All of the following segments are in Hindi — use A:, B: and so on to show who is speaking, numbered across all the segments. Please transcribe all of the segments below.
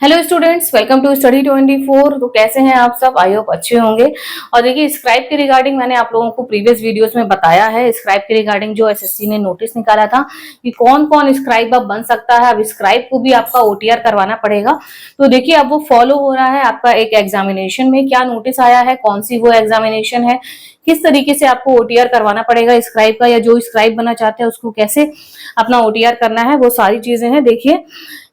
A: Hello students, welcome to study 24। तो कैसे हैं आप सब? आई होप अच्छे होंगे। और देखिए, स्क्राइब के रिगार्डिंग मैंने आप लोगों को प्रीवियस वीडियोस में बताया है। स्क्राइब के रिगार्डिंग जो एसएससी ने नोटिस निकाला था कि कौन कौन स्क्राइब अब बन सकता है। अब स्क्राइब को भी आपका ओटीआर करवाना पड़ेगा। तो देखिए, अब वो फॉलो हो रहा है आपका एक एग्जामिनेशन में। क्या नोटिस आया है, कौन सी वो एग्जामिनेशन है, किस तरीके से आपको ओटीआर करवाना पड़ेगा स्क्राइब का, या जो स्क्राइब बनना चाहते हैं उसको कैसे अपना ओटीआर करना है, वो सारी चीजें हैं। देखिए,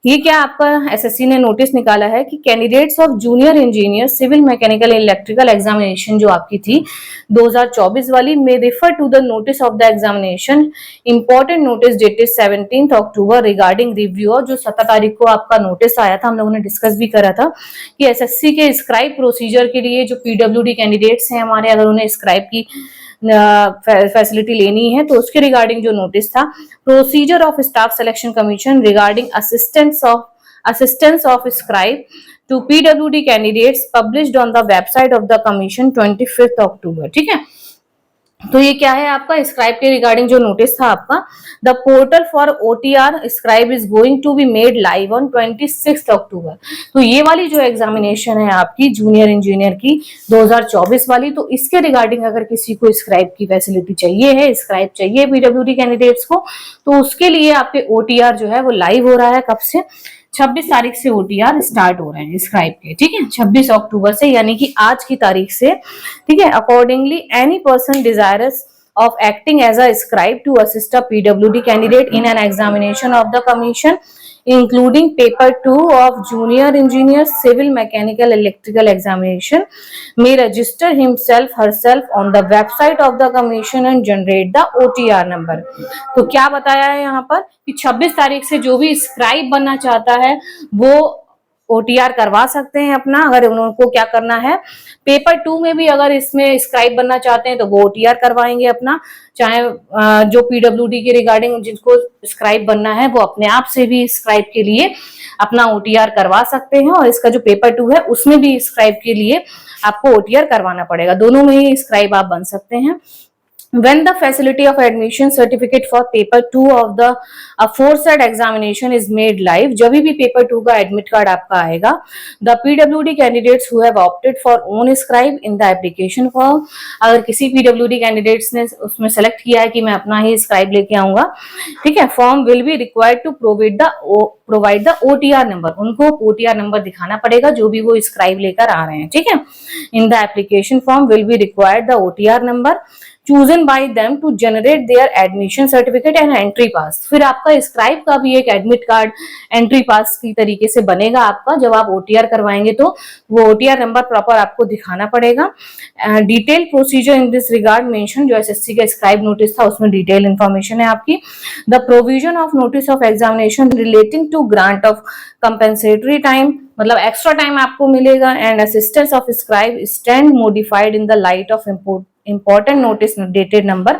A: ये क्या आपका एसएससी ने नोटिस निकाला है कि candidates of junior engineer civil mechanical electrical examination जो आपकी थी 2024 वाली में refer to the notice of the examination important notice dated 17 October regarding review. और जो 17 तारीख को आपका नोटिस आया था, हम लोगों ने डिस्कस भी करा था कि एसएससी के स्क्राइब प्रोसीजर के लिए जो पीडब्ल्यूडी कैंडिडेट्स हैं हमारे, अगर उन्हें स्क्राइब की फैसिलिटी लेनी है तो उसके रिगार्डिंग जो नोटिस था, procedure of staff selection commission regarding assistance of scribe to PWD candidates published on the website of the commission 25th October। ठीक है, तो ये क्या है आपका स्क्राइब के रिगार्डिंग जो नोटिस था आपका, the portal for OTR scribe is going to be made live on 26 October. तो ये वाली जो एग्जामिनेशन है आपकी जूनियर इंजीनियर की 2024 वाली, तो इसके रिगार्डिंग अगर किसी को स्क्राइब की फैसिलिटी चाहिए है, स्क्राइब चाहिए पीडब्ल्यूडी कैंडिडेट्स को, तो उसके लिए आपके ओटीआर जो है वो लाइव हो रहा है। कब से? 26 तारीख से ओटीआर स्टार्ट हो रहे हैं स्क्राइब के। ठीक है, 26 अक्टूबर से, यानी कि आज की तारीख से। ठीक है, accordingly any person desirous of acting as a scribe to assist a PWD candidate in an examination of the commission including paper 2 of junior engineer civil mechanical electrical examination may register himself herself on the website of the commission and generate the OTR number। तो क्या बताया है यहाँ पर कि 26 तारीख से जो भी स्क्राइब बनना चाहता है वो ओटीआर करवा सकते हैं अपना। अगर उनको क्या करना है, पेपर 2 में भी अगर इसमें स्क्राइब बनना चाहते हैं तो वो ओटीआर करवाएंगे अपना। चाहे जो पीडब्ल्यूडी के रिगार्डिंग जिनको स्क्राइब बनना है वो अपने आप से भी स्क्राइब के लिए अपना ओटीआर करवा सकते हैं। और इसका जो पेपर 2 है उसमें भी स्क्राइब के लिए आपको ओटीआर करवाना पड़ेगा। दोनों में ही स्क्राइब आप बन सकते हैं। When the facility of admission certificate for paper 2 of the aforesaid examination is made live, जब भी पेपर 2 का एडमिट कार्ड आपका आएगा, the PWD candidates who have opted for own scribe in the application form, अगर किसी PWD कैंडिडेट्स ने उसमें सेलेक्ट किया है कि मैं अपना ही स्क्राइब लेके आऊंगा, ठीक है, form will be required to provide the OTR number, उनको OTR नंबर दिखाना पड़ेगा जो भी वो स्क्राइब लेकर आ रहे हैं। ठीक है, in the application form will be required the OTR number chosen by them to generate their admission certificate and entry pass। फिर आपका स्क्राइब का भी एक एडमिट कार्ड एंट्री पास की तरीके से बनेगा आपका। जब आप ओटीआर करवाएंगे तो वो ओटीआर नंबर प्रॉपर आपको दिखाना पड़ेगा। Detail procedure in this regard mention, जो एसएससी का स्क्राइब नोटिस था उसमें डिटेल इंफॉर्मेशन है आपकी। The provision of notice of examination relating to grant of compensatory time, मतलब एक्स्ट्रा टाइम आपको मिलेगा, and assistance of scribe stand modified in the light of important notice dated number.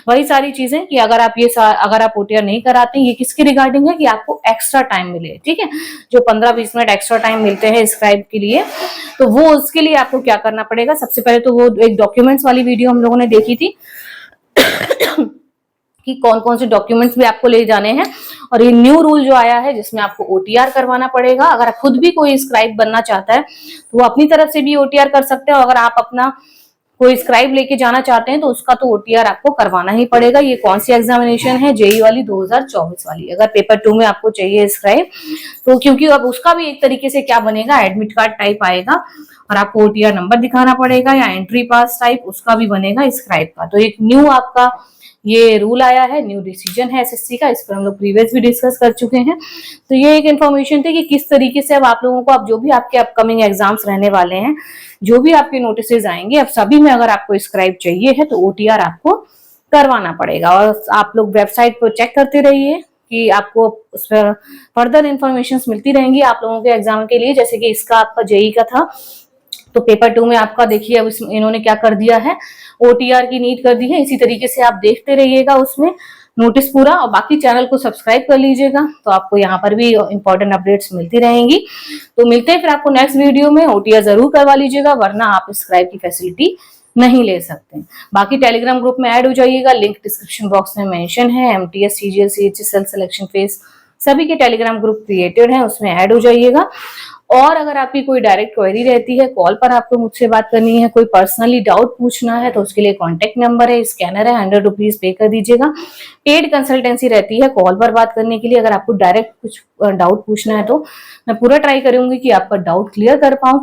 A: वही सारी चीजें कि अगर आप ओटीआर नहीं कराते, ये किसके रिगार्डिंग है कि आपको एक्स्ट्रा टाइम मिले। ठीक है, जो 15-20 मिनट एक्स्ट्रा टाइम मिलते हैं स्क्राइब के लिए, तो वो उसके लिए आपको क्या करना पड़ेगा। सबसे पहले तो वो एक डॉक्यूमेंट्स वाली वीडियो हम लोगों ने देखी थी कि कौन कौन से डॉक्यूमेंट्स भी आपको ले जाने हैं। और ये न्यू रूल जो आया है जिसमें आपको ओटीआर करवाना पड़ेगा। अगर खुद भी कोई स्क्राइब बनना चाहता है तो वो अपनी तरफ से भी ओटीआर कर सकते हैं। अगर आप अपना कोई स्क्राइब लेके जाना चाहते हैं तो उसका तो ओटीआर आपको करवाना ही पड़ेगा। ये कौन सी एग्जामिनेशन है? जेई वाली 2024 वाली। अगर पेपर 2 में आपको चाहिए स्क्राइब तो, क्योंकि अब उसका भी एक तरीके से क्या बनेगा, एडमिट कार्ड टाइप आएगा और आपको ओटीआर नंबर दिखाना पड़ेगा, या एंट्री पास टाइप उसका भी बनेगा स्क्राइब का। तो एक न्यू आपका ये रूल आया है, न्यू डिसीजन है एसएससी का। इस पर हम लोग प्रीवियस भी डिस्कस कर चुके हैं। तो ये एक इन्फॉर्मेशन थी कि किस तरीके से अब आप लोगों को, अब जो भी आपके अपकमिंग एग्जाम्स रहने वाले हैं, जो भी आपके नोटिस आएंगे, अब सभी में अगर आपको स्क्राइब चाहिए है तो ओटीआर आपको करवाना पड़ेगा। और आप लोग वेबसाइट पर चेक करते रहिए कि आपको उस पर फर्दर इंफॉर्मेशन मिलती रहेंगी आप लोगों के एग्जाम के लिए। जैसे कि इसका आपका जेई का था, तो पेपर 2 में आपका देखिए अब इन्होंने क्या कर दिया है, ओटीआर की नीड कर दी है। इसी तरीके से आप देखते रहिएगा उसमें नोटिस पूरा, और बाकी चैनल को सब्सक्राइब कर लीजिएगा तो आपको यहाँ पर भी इंपॉर्टेंट अपडेट्स मिलती रहेंगी। तो मिलते हैं फिर आपको नेक्स्ट वीडियो में। ओटीआर जरूर करवा लीजिएगा, वरना आप स्क्राइब की फैसिलिटी नहीं ले सकते। बाकी टेलीग्राम ग्रुप में ऐड हो जाइएगा, लिंक डिस्क्रिप्शन बॉक्स में मेंशन है। MTS, CGL, CHS, self selection face सभी के टेलीग्राम ग्रुप क्रिएटेड है, उसमें ऐड हो जाइएगा। और अगर आपकी कोई डायरेक्ट क्वेरी रहती है, कॉल पर आपको मुझसे बात करनी है, कोई पर्सनली डाउट पूछना है, तो उसके लिए कॉन्टेक्ट नंबर है, स्कैनर है, 100 रुपीज पे कर दीजिएगा। पेड कंसल्टेंसी रहती है कॉल पर बात करने के लिए। अगर आपको डायरेक्ट कुछ डाउट पूछना है तो मैं पूरा ट्राई करूंगी कि आपका डाउट क्लियर कर पाऊं।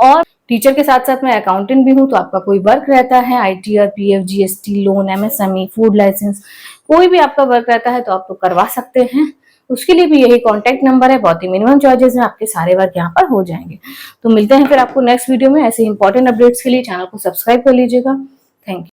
A: और टीचर के साथ साथ मैं अकाउंटेंट भी हूँ, तो आपका कोई वर्क रहता है, ITR, PF, GST, loan, MSME, food licence, कोई भी आपका वर्क रहता है तो आप तो करवा सकते हैं। उसके लिए भी यही कॉन्टेक्ट नंबर है। बहुत ही मिनिमम चार्जेस में आपके सारे वर्क यहाँ पर हो जाएंगे। तो मिलते हैं फिर आपको नेक्स्ट वीडियो में। ऐसे इंपॉर्टेंट अपडेट्स के लिए चैनल को सब्सक्राइब कर लीजिएगा। Thank you.